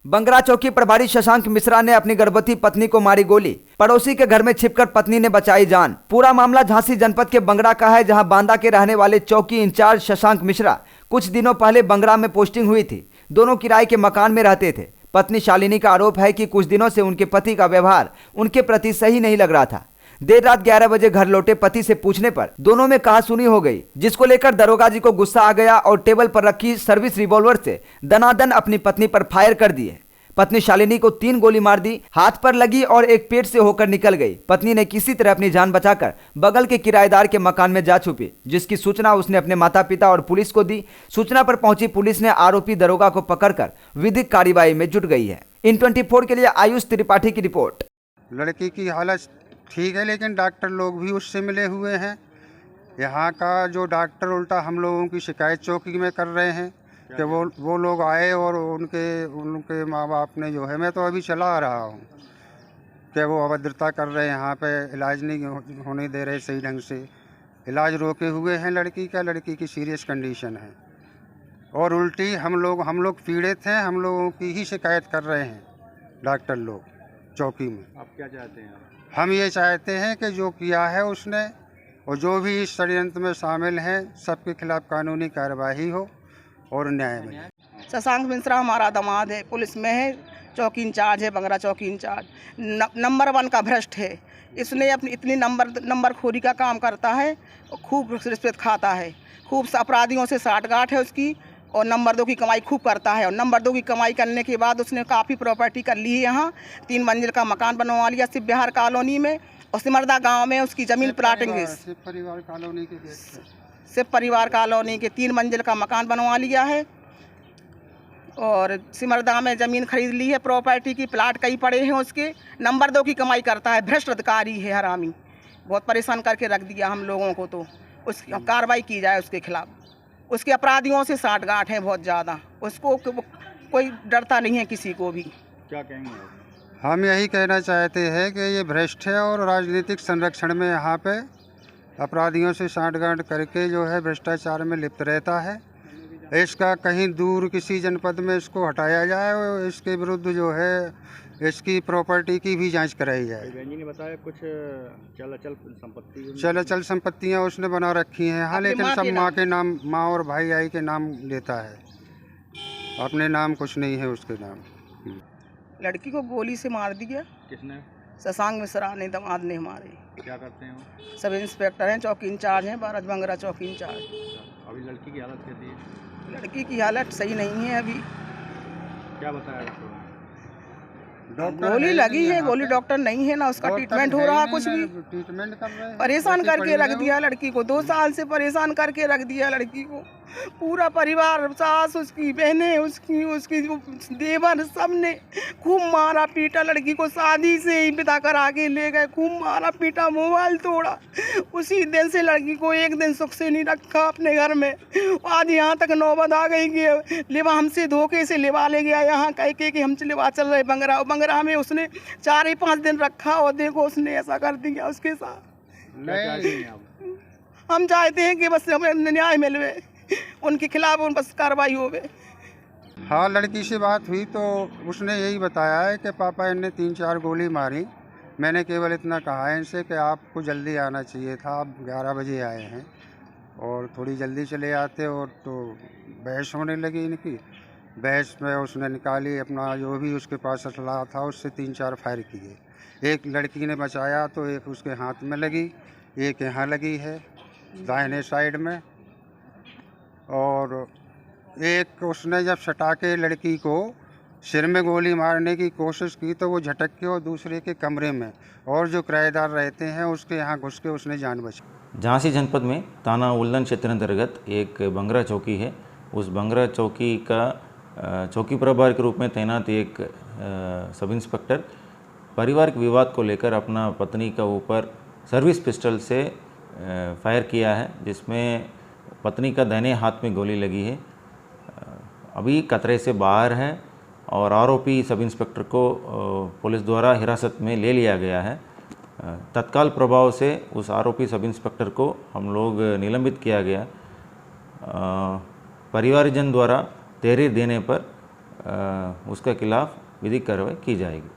बंगरा चौकी प्रभारी शशांक मिश्रा ने अपनी गर्भवती पत्नी को मारी गोली। पड़ोसी के घर में छिपकर पत्नी ने बचाई जान। पूरा मामला झांसी जनपद के बंगरा का है, जहां बांदा के रहने वाले चौकी इंचार्ज शशांक मिश्रा कुछ दिनों पहले बंगरा में पोस्टिंग हुई थी। दोनों किराए के मकान में रहते थे। पत्नी शालिनी का आरोप है कि कुछ दिनों से उनके पति का व्यवहार उनके प्रति सही नहीं लग रहा था। देर रात 11 बजे घर लौटे पति से पूछने पर दोनों में कहासुनी हो गई, जिसको लेकर दरोगा जी को गुस्सा आ गया और टेबल पर रखी सर्विस रिवॉल्वर से दनादन अपनी पत्नी पर फायर कर दिए। पत्नी शालिनी को 3 गोली मार दी, हाथ पर लगी और एक पेट से होकर निकल गई। पत्नी ने किसी तरह अपनी जान बचाकर बगल के किराएदार के मकान में जा छुपी, जिसकी सूचना उसने अपने माता पिता और पुलिस को दी। सूचना पर पहुंची पुलिस ने आरोपी दरोगा को पकड़कर विधिक कार्रवाई में जुट गई है। इन 24 के लिए आयुष त्रिपाठी की रिपोर्ट। लड़की की हालत ठीक है, लेकिन डॉक्टर लोग भी उससे मिले हुए हैं। यहाँ का जो डॉक्टर उल्टा हम लोगों की शिकायत चौकी में कर रहे हैं कि वो लोग आए और उनके माँ बाप ने जो है, मैं तो अभी चला आ रहा हूँ, कि वो अभद्रता कर रहे हैं। यहाँ पे इलाज नहीं होने दे रहे सही ढंग से, इलाज रोके हुए हैं लड़की की सीरियस कंडीशन है। और उल्टी हम लोग पीड़ित हैं, हम लोगों की ही शिकायत कर रहे हैं डॉक्टर लोग चौकी में। आप क्या चाहते हैं? हम ये चाहते हैं कि जो किया है उसने और जो भी इस षड्यंत्र में शामिल हैं, सबके खिलाफ कानूनी कार्रवाई हो और न्याय मिले। शशांक मिश्रा हमारा दामाद है, पुलिस में है, चौकी इंचार्ज है, बंगरा चौकी इंचार्ज। नंबर 1 का भ्रष्ट है। इसने अपनी इतनी नंबर खोरी का काम करता है और खूब रिश्वत खाता है, खूब अपराधियों से साठगांठ है उसकी, और नंबर 2 की कमाई खूब करता है। और नंबर 2 की कमाई करने के बाद उसने काफ़ी प्रॉपर्टी कर ली है। यहाँ 3 मंजिल का मकान बनवा लिया शिव बिहार कॉलोनी में, और सिमरदा गांव में उसकी ज़मीन प्लाटिंग है। शिव परिवार कॉलोनी के 3 मंजिल का मकान बनवा लिया है और सिमरदा में ज़मीन खरीद ली है। प्रॉपर्टी की प्लाट कई पड़े हैं उसके। नंबर 2 की कमाई करता है, भ्रष्ट अधिकारी है, हरामी। बहुत परेशान करके रख दिया हम लोगों को, तो उसकी कार्रवाई की जाए उसके खिलाफ। उसके अपराधियों से साठगांठ है बहुत ज़्यादा, उसको कोई डरता नहीं है किसी को भी। क्या कहेंगे? हम यही कहना चाहते हैं कि ये भ्रष्ट है और राजनीतिक संरक्षण में यहाँ पे अपराधियों से साठगांठ करके जो है भ्रष्टाचार में लिप्त रहता है। इसका कहीं दूर किसी जनपद में इसको हटाया जाए और इसके विरुद्ध जो है इसकी प्रॉपर्टी की भी जांच कराई जाए। बहन जी ने बताया कुछ चल संपत्तियाँ उसने बना रखी हैं। हाँ, लेकिन सब माँ के नाम, माँ और भाई आई के नाम लेता है, अपने नाम कुछ नहीं है उसके नाम। लड़की को गोली से मार दिया। किसने? शशांक मिश्रा ने, दामाद ने हमारे। क्या करते हैं वो? सब इंस्पेक्टर हैं, चौकी इंचार्ज हैं, बंगरा चौकी इंचार्ज। अभी लड़की की हालत कैसी है? लड़की की हालत सही नहीं है अभी। क्या बताया डॉक्टर? गोली लगी है, गोली डॉक्टर नहीं है ना, उसका ट्रीटमेंट हो रहा, कुछ भी ट्रीटमेंट कर रहे हैं। परेशान करके रख दिया लड़की को, 2 साल से परेशान करके रख दिया लड़की को। पूरा परिवार, सास, उसकी बहनें, उसकी देवर, सब ने खूब मारा पीटा लड़की को। शादी से ही पिता करा के ले गए, खूब मारा पीटा, मोबाइल तोड़ा। उसी दिन से लड़की को एक दिन सुख से नहीं रखा अपने घर में। आज यहाँ तक नौबत आ गई कि लिवा हमसे धोखे से लिवा ले गया, यहाँ कह के कि हमसे लिवा चल रहे बंगरा में उसने 4-5 दिन रखा और देखो उसने ऐसा कर दिया उसके साथ। हम चाहते हैं कि बस हमें न्याय मिले, उनके खिलाफ बस कार्रवाई होवे। हाँ, लड़की से बात हुई तो उसने यही बताया है कि पापा इनने 3-4 गोली मारी। मैंने केवल इतना कहा है इनसे कि आपको जल्दी आना चाहिए था, आप 11 बजे आए हैं और थोड़ी जल्दी चले आते। और तो बहस होने लगी इनकी। बहस में उसने निकाली अपना जो भी उसके पास असला था, उससे 3-4 फायर किए। एक लड़की ने बचाया तो एक उसके हाथ में लगी, एक यहाँ लगी है दाहिने साइड में, और एक उसने जब सटा के लड़की को सिर में गोली मारने की कोशिश की तो वो झटक के और दूसरे के कमरे में और जो किराएदार रहते हैं उसके यहाँ घुस के उसने जान बचाई। झांसी जनपद में थाना उल्लन क्षेत्र अंतर्गत एक बंगरा चौकी है। उस बंगरा चौकी का चौकी प्रभारी के रूप में तैनात एक सब इंस्पेक्टर पारिवारिक विवाद को लेकर अपना पत्नी का ऊपर सर्विस पिस्टल से फायर किया है, जिसमें पत्नी का दाहिने हाथ में गोली लगी है। अभी खतरे से बाहर है और आरोपी सब इंस्पेक्टर को पुलिस द्वारा हिरासत में ले लिया गया है। तत्काल प्रभाव से उस आरोपी सब इंस्पेक्टर को हम लोग निलंबित किया गया। परिवारजन द्वारा तहरीर देने पर उसके खिलाफ विधिक कार्रवाई की जाएगी।